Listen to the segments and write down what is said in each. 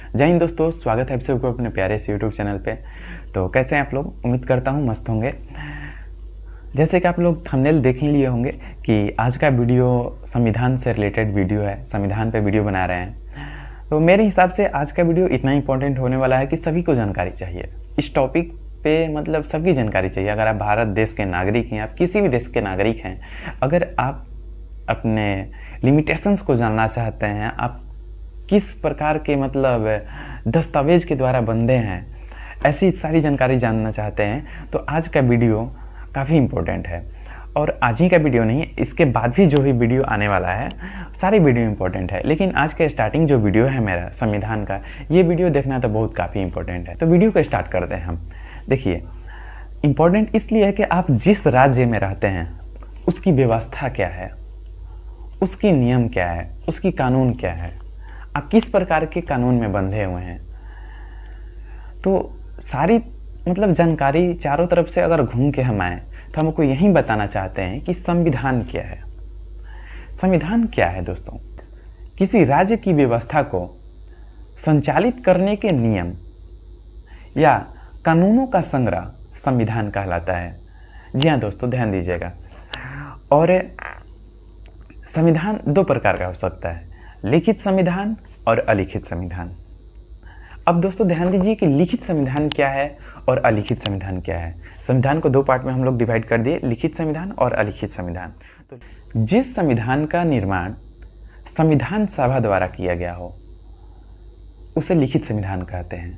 जय हिंद दोस्तों, स्वागत है आप सबको अपने प्यारे से यूट्यूब चैनल पे। तो कैसे हैं आप लोग? उम्मीद करता हूँ मस्त होंगे। जैसे कि आप लोग थंबनेल देख ही लिए होंगे कि आज का वीडियो संविधान से रिलेटेड वीडियो है, संविधान पे वीडियो बना रहे हैं। तो मेरे हिसाब से आज का वीडियो इतना इंपॉर्टेंट होने वाला है कि सभी को जानकारी चाहिए इस टॉपिक पे, मतलब सबकी जानकारी चाहिए। अगर आप भारत देश के नागरिक हैं, आप किसी भी देश के नागरिक हैं, अगर आप अपने लिमिटेशंस को जानना चाहते हैं, आप किस प्रकार के मतलब दस्तावेज के द्वारा बंधे हैं, ऐसी सारी जानकारी जानना चाहते हैं, तो आज का वीडियो काफ़ी इम्पोर्टेंट है। और आज ही का वीडियो नहीं, इसके बाद भी जो भी वीडियो आने वाला है सारी वीडियो इम्पोर्टेंट है, लेकिन आज का स्टार्टिंग जो वीडियो है मेरा संविधान का, ये वीडियो देखना तो बहुत काफ़ी इम्पोर्टेंट है। तो वीडियो को स्टार्ट करते हैं हम। देखिए, इम्पोर्टेंट इसलिए है कि आप जिस राज्य में रहते हैं उसकी व्यवस्था क्या है, उसकी नियम क्या है, उसकी कानून क्या है, आप किस प्रकार के कानून में बंधे हुए हैं। तो सारी मतलब जानकारी चारों तरफ से अगर घूम के हम आए तो हमको यही बताना चाहते हैं कि संविधान क्या है। संविधान क्या है दोस्तों? किसी राज्य की व्यवस्था को संचालित करने के नियम या कानूनों का संग्रह संविधान कहलाता है। जी हाँ दोस्तों, ध्यान दीजिएगा। और संविधान दो प्रकार का हो सकता है, लिखित संविधान और अलिखित संविधान। अब दोस्तों ध्यान दीजिए कि लिखित संविधान क्या है और अलिखित संविधान क्या है। संविधान को दो पार्ट में हम लोग डिवाइड कर दिए, लिखित संविधान और अलिखित संविधान। तो जिस संविधान का निर्माण संविधान सभा द्वारा किया गया हो उसे लिखित संविधान कहते हैं।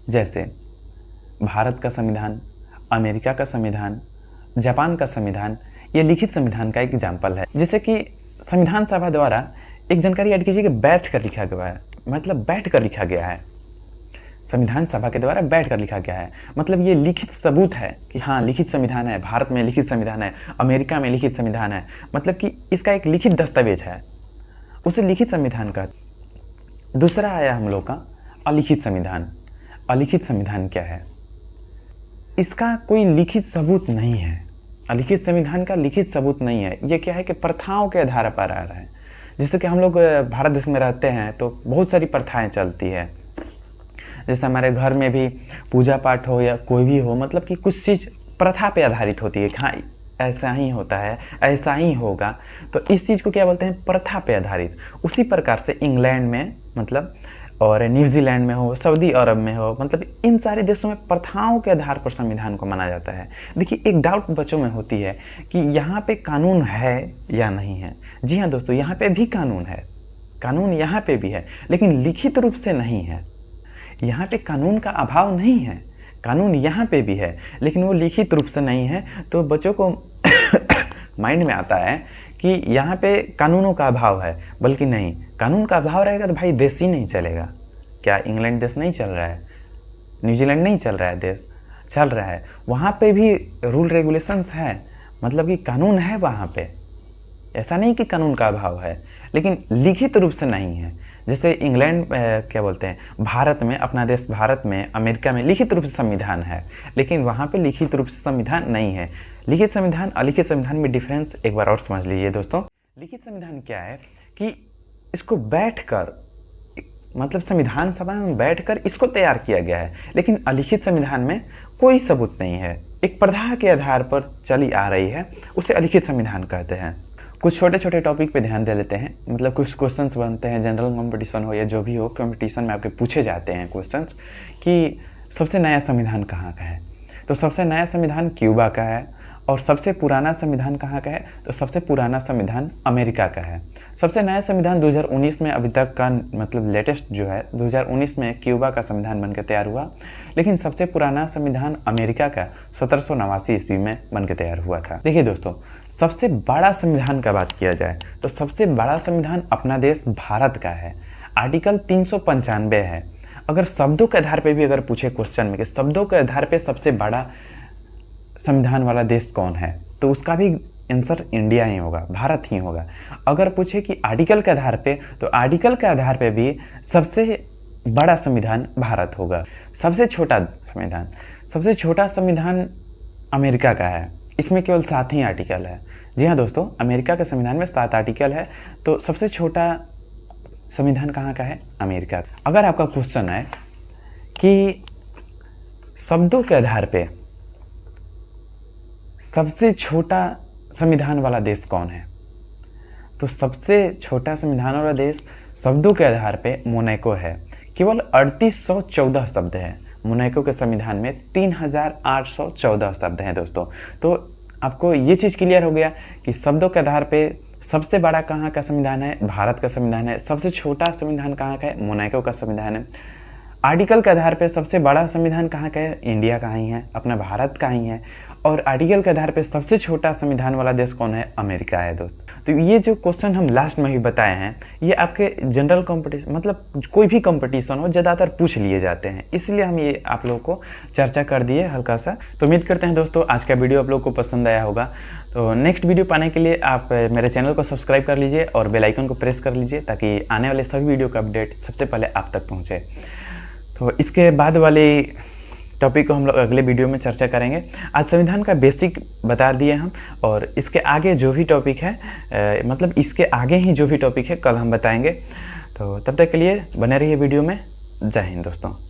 जैसे भारत का संविधान, अमेरिका का संविधान, जापान का संविधान, ये लिखित संविधान का एक एग्जाम्पल है। जैसे कि संविधान सभा द्वारा एक जानकारी ऐड कीजिए कि बैठ कर लिखा गया है, मतलब बैठ कर लिखा गया है। संविधान सभा के द्वारा बैठ कर लिखा गया है, मतलब ये लिखित सबूत है कि हाँ लिखित संविधान है, भारत में लिखित संविधान है, अमेरिका में लिखित संविधान है, मतलब कि इसका एक लिखित दस्तावेज है, उसे लिखित संविधान का। दूसरा आया हम लोग का अलिखित संविधान। अलिखित संविधान क्या है? इसका कोई लिखित सबूत नहीं है। अलिखित संविधान का लिखित सबूत नहीं है। ये क्या है कि प्रथाओं के आधार पर आ रहा है। जैसे कि हम लोग भारत देश में रहते हैं तो बहुत सारी प्रथाएं चलती है। जैसे हमारे घर में भी पूजा पाठ हो या कोई भी हो, मतलब कि कुछ चीज़ प्रथा पे आधारित होती है कि हाँ ऐसा ही होता है, ऐसा ही होगा, तो इस चीज़ को क्या बोलते हैं? प्रथा पे आधारित। उसी प्रकार से इंग्लैंड में मतलब और न्यूजीलैंड में हो, सऊदी अरब में हो, मतलब इन सारे देशों में प्रथाओं के आधार पर संविधान को माना जाता है। देखिए, एक डाउट बच्चों में होती है कि यहाँ पे कानून है या नहीं है। जी हाँ दोस्तों, यहाँ पे भी कानून है, कानून यहाँ पे भी है, लेकिन लिखित रूप से नहीं है। यहाँ पे कानून का अभाव नहीं है, कानून यहाँ पे भी है, लेकिन वो लिखित रूप से नहीं है। तो बच्चों को माइंड में आता है कि यहाँ पे कानूनों का अभाव है, बल्कि नहीं, कानून का अभाव रहेगा तो भाई देश ही नहीं चलेगा। क्या इंग्लैंड देश नहीं चल रहा है? न्यूजीलैंड नहीं चल रहा है? देश चल रहा है, वहाँ पे भी रूल रेगुलेशंस है, मतलब कि कानून है वहाँ पे। ऐसा नहीं कि कानून का अभाव है, लेकिन लिखित रूप से नहीं है। जैसे इंग्लैंड क्या बोलते हैं, भारत में, अपना देश भारत में, अमेरिका में लिखित रूप से संविधान है, लेकिन वहाँ पे लिखित रूप से संविधान नहीं है। लिखित संविधान अलिखित संविधान में डिफरेंस एक बार और समझ लीजिए दोस्तों। लिखित संविधान क्या है कि इसको बैठकर, मतलब संविधान सभा में बैठकर इसको तैयार किया गया है, लेकिन अलिखित संविधान में कोई सबूत नहीं है, एक प्रथा के आधार पर चली आ रही है, उसे अलिखित संविधान कहते हैं। कुछ छोटे छोटे टॉपिक पे ध्यान दे लेते हैं, मतलब कुछ क्वेश्चंस बनते हैं, जनरल कंपटीशन हो या जो भी हो, कंपटीशन में आपके पूछे जाते हैं क्वेश्चंस कि सबसे नया संविधान कहाँ का है। तो सबसे नया संविधान क्यूबा का है, और सबसे पुराना संविधान कहाँ का है? तो सबसे पुराना संविधान अमेरिका का है। सबसे नया संविधान 2019 में अभी तक का, मतलब लेटेस्ट जो है 2019 में क्यूबा का संविधान बनकर तैयार हुआ, लेकिन सबसे पुराना संविधान अमेरिका का 1789 ईस्वी में बनकर तैयार हुआ था। देखिए दोस्तों, सबसे बड़ा संविधान का बात किया जाए तो सबसे बड़ा संविधान अपना देश भारत का है। आर्टिकल 395 है। अगर शब्दों के आधार पर भी अगर पूछे क्वेश्चन में कि शब्दों के आधार पर सबसे बड़ा संविधान वाला देश कौन है, तो उसका भी आंसर इंडिया ही होगा, भारत ही होगा। अगर पूछे कि आर्टिकल के आधार पे, तो आर्टिकल के आधार पे भी सबसे बड़ा संविधान भारत होगा। सबसे छोटा संविधान अमेरिका का है, इसमें केवल 7 ही आर्टिकल है। जी हाँ दोस्तों, अमेरिका के संविधान में 7 आर्टिकल है। तो सबसे छोटा संविधान कहाँ का है? अमेरिका। अगर आपका क्वेश्चन है कि शब्दों के आधार पे सबसे छोटा संविधान वाला देश कौन है, तो सबसे छोटा संविधान वाला देश शब्दों के आधार पे मोनाको है। केवल 3814 शब्द है। मोनाको के संविधान में 3814 शब्द हैं दोस्तों। तो आपको ये चीज़ क्लियर हो गया कि शब्दों के आधार पे सबसे बड़ा कहाँ का संविधान है? भारत का संविधान है। सबसे छोटा संविधान कहाँ का है? मोनाको का संविधान है। आर्टिकल के आधार पे सबसे बड़ा संविधान कहाँ का है? इंडिया का ही है, अपना भारत का ही है। और आर्टिकल के आधार पे सबसे छोटा संविधान वाला देश कौन है? अमेरिका है दोस्त। तो ये जो क्वेश्चन हम लास्ट में भी बताए हैं, ये आपके जनरल कंपटीशन मतलब कोई भी कंपटीशन हो ज़्यादातर पूछ लिए जाते हैं, इसलिए हम ये आप लोगों को चर्चा कर दिए हल्का सा। तो उम्मीद करते हैं दोस्तों आज का वीडियो आप लोग को पसंद आया होगा। तो नेक्स्ट वीडियो पाने के लिए आप मेरे चैनल को सब्सक्राइब कर लीजिए और बेल आइकन को प्रेस कर लीजिए ताकि आने वाले सभी वीडियो का अपडेट सबसे पहले आप तक पहुँचे। तो इसके बाद वाले टॉपिक को हम लोग अगले वीडियो में चर्चा करेंगे। आज संविधान का बेसिक बता दिए हम, और इसके आगे जो भी टॉपिक है मतलब इसके आगे ही जो भी टॉपिक है कल हम बताएंगे। तो तब तक के लिए बने रहिए वीडियो में। जय हिंद दोस्तों।